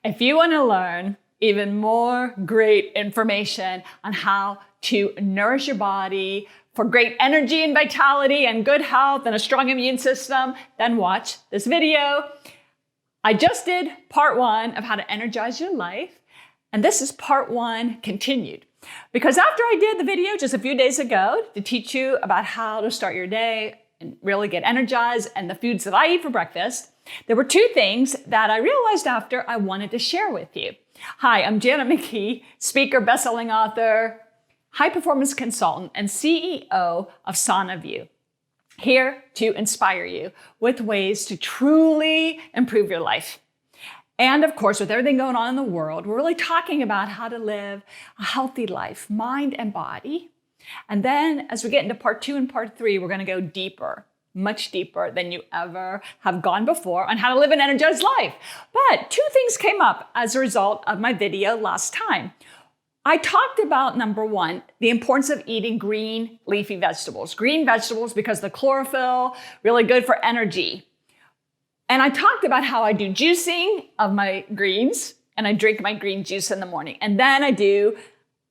If you want to learn even more great information on how to nourish your body for great energy and vitality and good health and a strong immune system, then watch this video. I just did part 1 of how to energize your life, and this is part 1 continued. Because after I did the video just a few days ago to teach you about how to start your day and really get energized and the foods that I eat for breakfast, there were 2 things that I realized after I wanted to share with you. Hi, I'm Janet McKee, speaker, best-selling author, high-performance consultant, and CEO of SanaView, here to inspire you with ways to truly improve your life. And of course, with everything going on in the world, we're really talking about how to live a healthy life, mind and body. And then as we get into part 2 and part 3, we're going to go deeper, much deeper than you ever have gone before on how to live an energized life. But 2 things came up as a result of my video last time. I talked about, number 1, the importance of eating green leafy vegetables. Green vegetables because the chlorophyll, really good for energy. And I talked about how I do juicing of my greens, and I drink my green juice in the morning. And then I do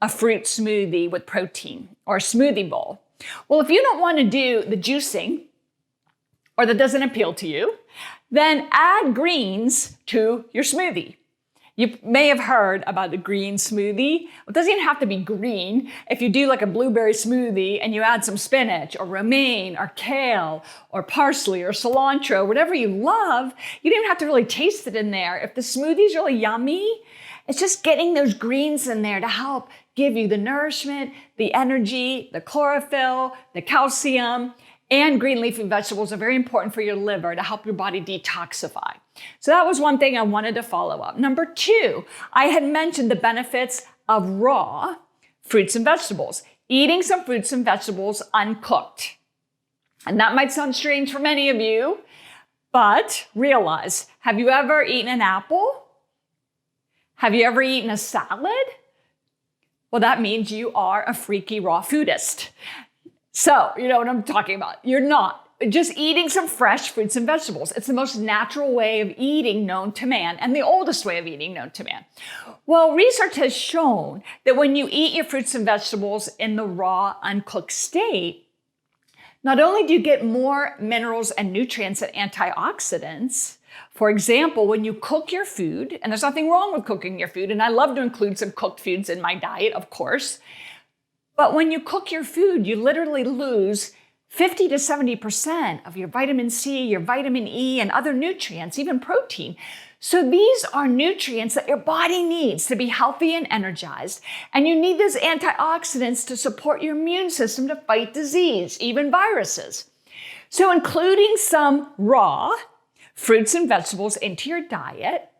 a fruit smoothie with protein, or a smoothie bowl. Well, if you don't want to do the juicing, or that doesn't appeal to you, then add greens to your smoothie. You may have heard about the green smoothie. It doesn't even have to be green. If you do like a blueberry smoothie and you add some spinach or romaine or kale or parsley or cilantro, whatever you love, you don't even have to really taste it in there. If the smoothie's really yummy, it's just getting those greens in there to help give you the nourishment, the energy, the chlorophyll, the calcium. And green leafy vegetables are very important for your liver to help your body detoxify. So that was one thing I wanted to follow up. Number 2, I had mentioned the benefits of raw fruits and vegetables, eating some fruits and vegetables uncooked. And that might sound strange for many of you, but realize, have you ever eaten an apple? Have you ever eaten a salad? Well, that means you are a freaky raw foodist. So, you know what I'm talking about. You're not just eating some fresh fruits and vegetables. It's the most natural way of eating known to man and the oldest way of eating known to man. Well, research has shown that when you eat your fruits and vegetables in the raw, uncooked state, not only do you get more minerals and nutrients and antioxidants, for example, when you cook your food, and there's nothing wrong with cooking your food, and I love to include some cooked foods in my diet, of course, but when you cook your food, you literally lose 50 to 70% of your vitamin C, your vitamin E, and other nutrients, even protein. So these are nutrients that your body needs to be healthy and energized. And you need those antioxidants to support your immune system to fight disease, even viruses. So including some raw fruits and vegetables into your diet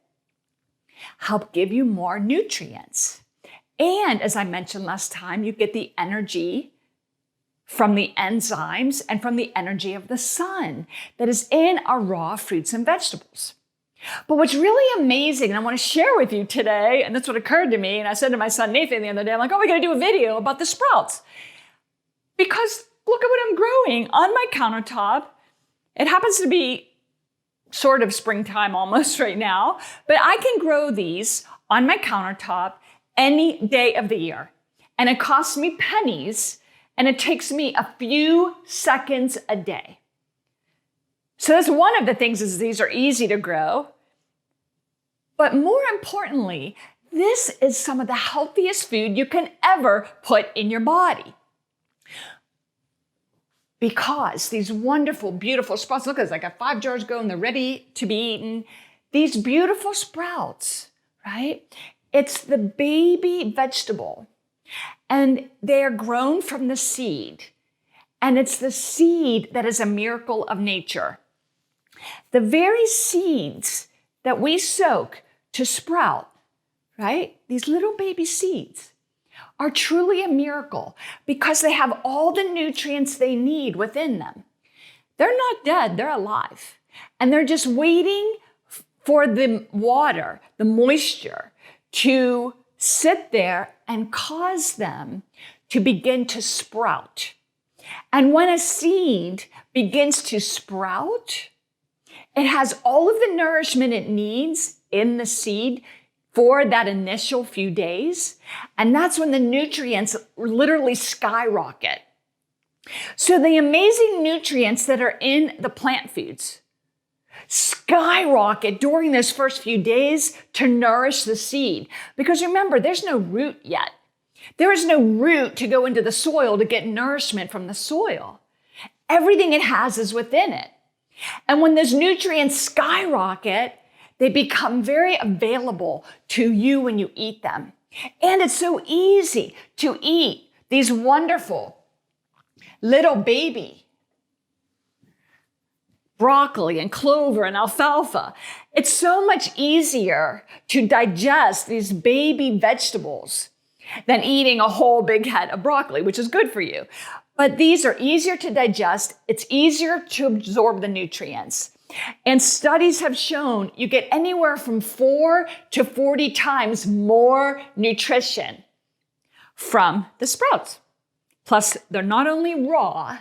help give you more nutrients. And as I mentioned last time, you get the energy from the enzymes and from the energy of the sun that is in our raw fruits and vegetables. But what's really amazing, and I want to share with you today, and that's what occurred to me, and I said to my son Nathan the other day, I'm like, oh, we got to do a video about the sprouts. Because look at what I'm growing on my countertop. It happens to be sort of springtime almost right now, but I can grow these on my countertop any day of the year. And it costs me pennies, and it takes me a few seconds a day. So that's one of the things, is these are easy to grow. But more importantly, this is some of the healthiest food you can ever put in your body. Because these wonderful, beautiful sprouts, look at this, I got 5 jars going, they're ready to be eaten. These beautiful sprouts, right? It's the baby vegetable, and they are grown from the seed, and it's the seed that is a miracle of nature. The very seeds that we soak to sprout, right? These little baby seeds are truly a miracle because they have all the nutrients they need within them. They're not dead, they're alive, and they're just waiting for the water, the moisture, to sit there and cause them to begin to sprout. And when a seed begins to sprout, it has all of the nourishment it needs in the seed for that initial few days. And that's when the nutrients literally skyrocket. So the amazing nutrients that are in the plant foods skyrocket during those first few days to nourish the seed. Because remember, there's no root yet. There is no root to go into the soil to get nourishment from the soil. Everything it has is within it. And when those nutrients skyrocket, they become very available to you when you eat them. And it's so easy to eat these wonderful little baby broccoli and clover and alfalfa. It's so much easier to digest these baby vegetables than eating a whole big head of broccoli, which is good for you. But these are easier to digest. It's easier to absorb the nutrients. And studies have shown you get anywhere from 4 to 40 times more nutrition from the sprouts. Plus, they're not only raw,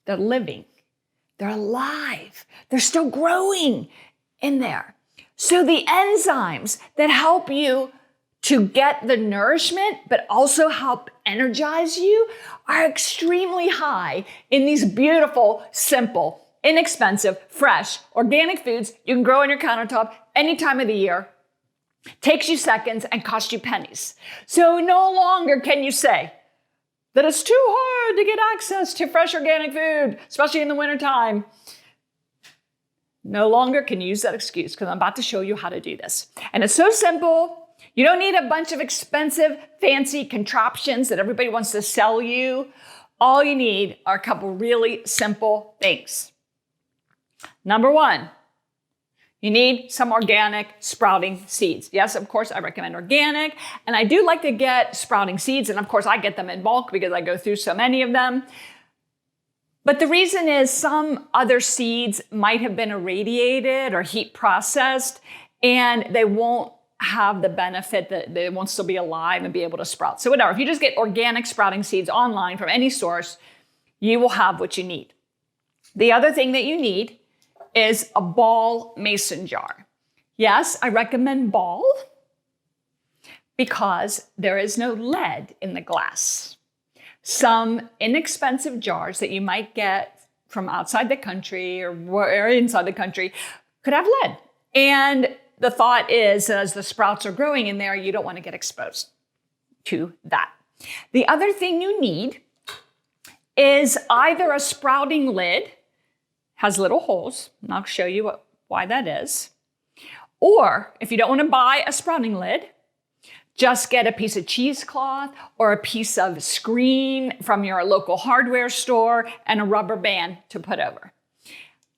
they're living, they're alive, they're still growing in there. So the enzymes that help you to get the nourishment, but also help energize you, are extremely high in these beautiful, simple, inexpensive, fresh, organic foods you can grow on your countertop any time of the year. Takes you seconds and costs you pennies. So no longer can you say that it's too hard to get access to fresh organic food, especially in the wintertime. No longer can you use that excuse, because I'm about to show you how to do this. And it's so simple. You don't need a bunch of expensive, fancy contraptions that everybody wants to sell you. All you need are a couple really simple things. Number one, you need some organic sprouting seeds. Yes, of course, I recommend organic. And I do like to get sprouting seeds. And of course, I get them in bulk because I go through so many of them. But the reason is some other seeds might have been irradiated or heat processed, and they won't have the benefit that they won't still be alive and be able to sprout. So whatever, if you just get organic sprouting seeds online from any source, you will have what you need. The other thing that you need is a ball mason jar. Yes, I recommend ball because there is no lead in the glass. Some inexpensive jars that you might get from outside the country or inside the country could have lead. And the thought is, as the sprouts are growing in there, you don't want to get exposed to that. The other thing you need is either a sprouting lid, has little holes, and I'll show you why that is. Or if you don't want to buy a sprouting lid, just get a piece of cheesecloth or a piece of screen from your local hardware store and a rubber band to put over.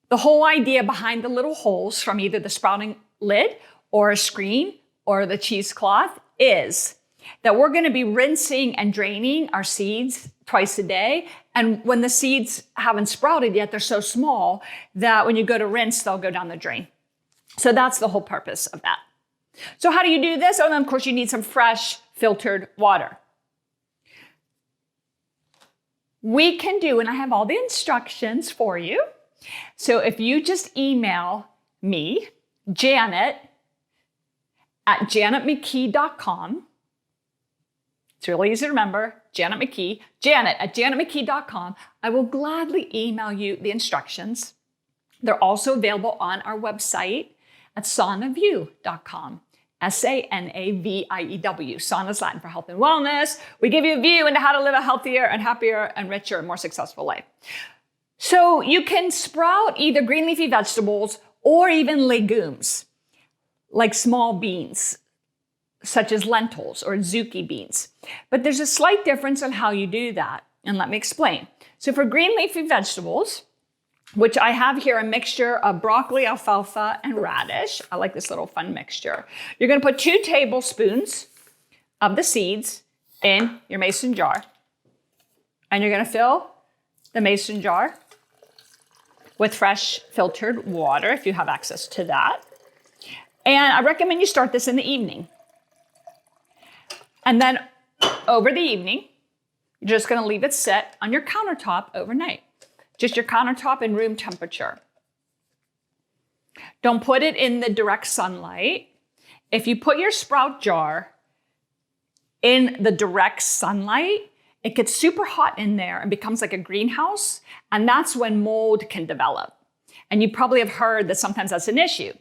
The whole idea behind the little holes from either the sprouting lid or a screen or the cheesecloth is that we're going to be rinsing and draining our seeds twice a day. And when the seeds haven't sprouted yet, they're so small that when you go to rinse, they'll go down the drain. So that's the whole purpose of that. So how do you do this? Oh, and of course, you need some fresh filtered water. We can do, and I have all the instructions for you. So if you just email me, Janet, at janetmckee.com. It's really easy to remember, Janet McKee, Janet at janetmckee.com. I will gladly email you the instructions. They're also available on our website at SanaView.com. SanaView. Sana is Latin for health and wellness. We give you a view into how to live a healthier and happier and richer and more successful life. So you can sprout either green leafy vegetables or even legumes, like small beans, such as lentils or zucchini beans. But there's a slight difference on how you do that, and let me explain. So for green leafy vegetables, which I have here a mixture of broccoli, alfalfa, and radish. I like this little fun mixture. You're going to put 2 tablespoons of the seeds in your mason jar. And you're going to fill the mason jar with fresh filtered water if you have access to that. And I recommend you start this in the evening. And then over the evening, you're just going to leave it set on your countertop overnight. Just your countertop and room temperature. Don't put it in the direct sunlight. If you put your sprout jar in the direct sunlight, it gets super hot in there and becomes like a greenhouse, and that's when mold can develop. And you probably have heard that sometimes that's an issue.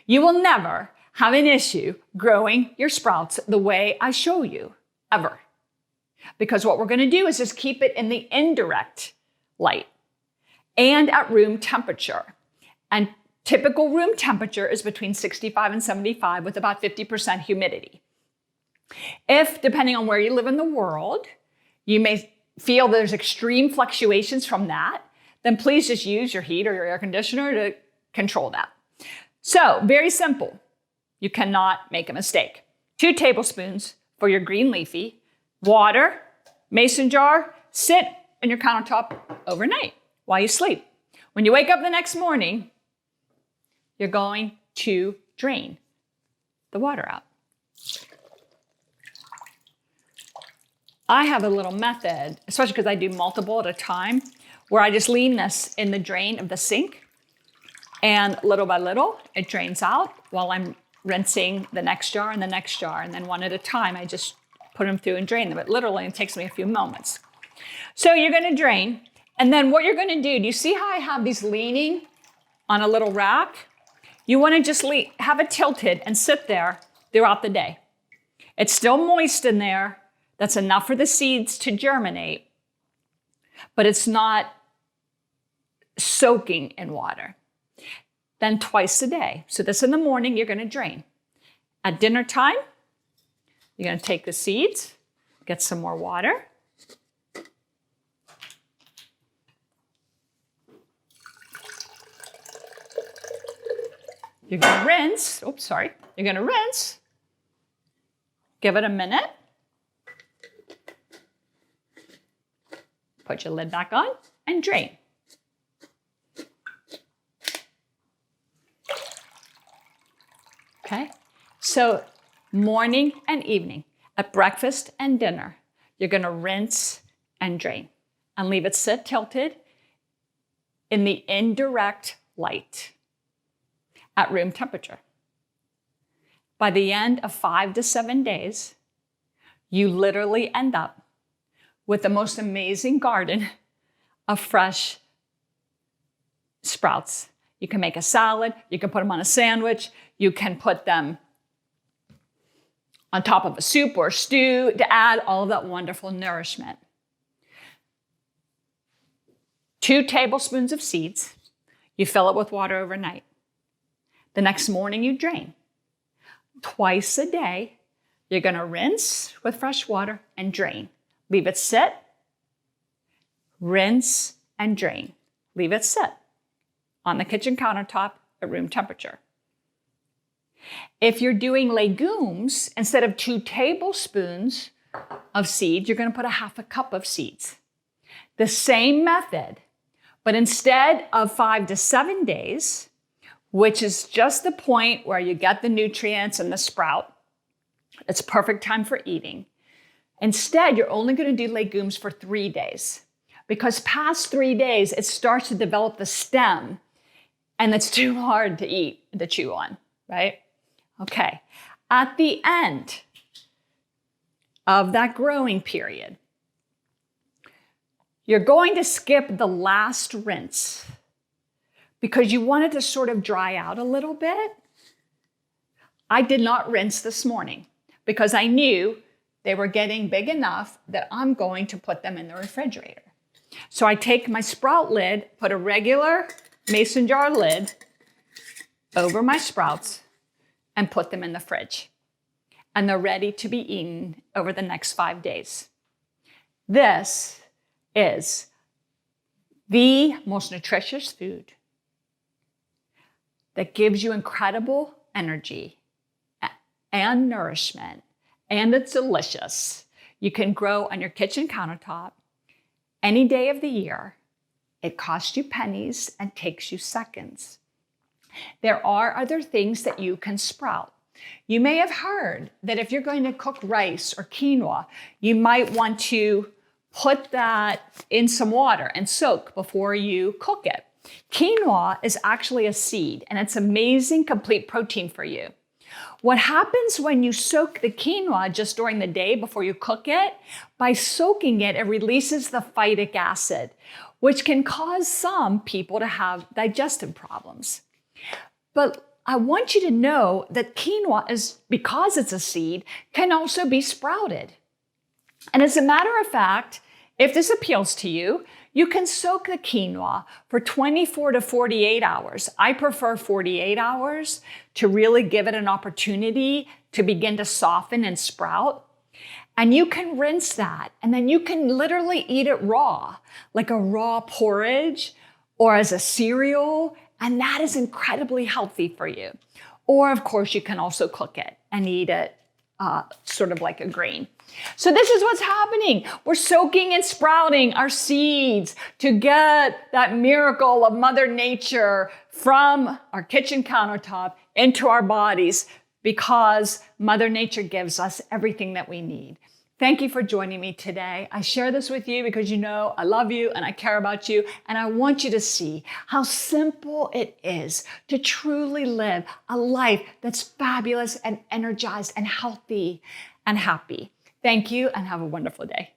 You will never have an issue growing your sprouts the way I show you, ever. Because what we're gonna do is just keep it in the indirect light and at room temperature. And typical room temperature is between 65 and 75 with about 50% humidity. If, depending on where you live in the world, you may feel there's extreme fluctuations from that, then please just use your heat or your air conditioner to control that. So, very simple. You cannot make a mistake. 2 tablespoons for your green leafy, water, mason jar, sit in your countertop overnight while you sleep. When you wake up the next morning, you're going to drain the water out. I have a little method, especially because I do multiple at a time, where I just lean this in the drain of the sink, and little by little, it drains out while I'm rinsing the next jar and the next jar, and then one at a time, I just put them through and drain them. It literally takes me a few moments. So you're gonna drain, and then what you're gonna do you see how I have these leaning on a little rack? You wanna just have it tilted and sit there throughout the day. It's still moist in there. That's enough for the seeds to germinate, but it's not soaking in water. Then twice a day. So this in the morning, you're gonna drain. At dinner time, you're gonna take the seeds, get some more water. You're gonna rinse, you're gonna rinse. Give it a minute. Put your lid back on and drain. Okay, so morning and evening, at breakfast and dinner, you're gonna rinse and drain and leave it sit tilted in the indirect light at room temperature. By the end of 5 to 7 days, you literally end up with the most amazing garden of fresh sprouts. You can make a salad, you can put them on a sandwich, you can put them on top of a soup or a stew to add all of that wonderful nourishment. 2 tablespoons of seeds, you fill it with water overnight. The next morning you drain. Twice a day, you're gonna rinse with fresh water and drain. Leave it sit, rinse and drain. Leave it sit on the kitchen countertop at room temperature. If you're doing legumes, instead of 2 tablespoons of seeds, you're gonna put a half a cup of seeds. The same method, but instead of 5 to 7 days, which is just the point where you get the nutrients and the sprout, it's perfect time for eating. Instead, you're only gonna do legumes for 3 days, because past 3 days, it starts to develop the stem and it's too hard to eat, to chew on, right? Okay, at the end of that growing period, you're going to skip the last rinse because you want it to sort of dry out a little bit. I did not rinse this morning because I knew they were getting big enough that I'm going to put them in the refrigerator. So I take my sprout lid, put a regular mason jar lid over my sprouts, and put them in the fridge. And they're ready to be eaten over the next 5 days. This is the most nutritious food that gives you incredible energy and nourishment, and it's delicious. You can grow on your kitchen countertop any day of the year. It costs you pennies and takes you seconds. There are other things that you can sprout. You may have heard that if you're going to cook rice or quinoa, you might want to put that in some water and soak before you cook it. Quinoa is actually a seed, and it's amazing complete protein for you. What happens when you soak the quinoa just during the day before you cook it? By soaking it, it releases the phytic acid, which can cause some people to have digestive problems. But I want you to know that quinoa is, because it's a seed, can also be sprouted. And as a matter of fact, if this appeals to you, you can soak the quinoa for 24 to 48 hours. I prefer 48 hours to really give it an opportunity to begin to soften and sprout. And you can rinse that, and then you can literally eat it raw, like a raw porridge or as a cereal, and that is incredibly healthy for you. Or of course, you can also cook it and eat it sort of like a grain. So this is what's happening. We're soaking and sprouting our seeds to get that miracle of Mother Nature from our kitchen countertop into our bodies, because Mother Nature gives us everything that we need. Thank you for joining me today. I share this with you because you know I love you and I care about you, and I want you to see how simple it is to truly live a life that's fabulous and energized and healthy and happy. Thank you and have a wonderful day.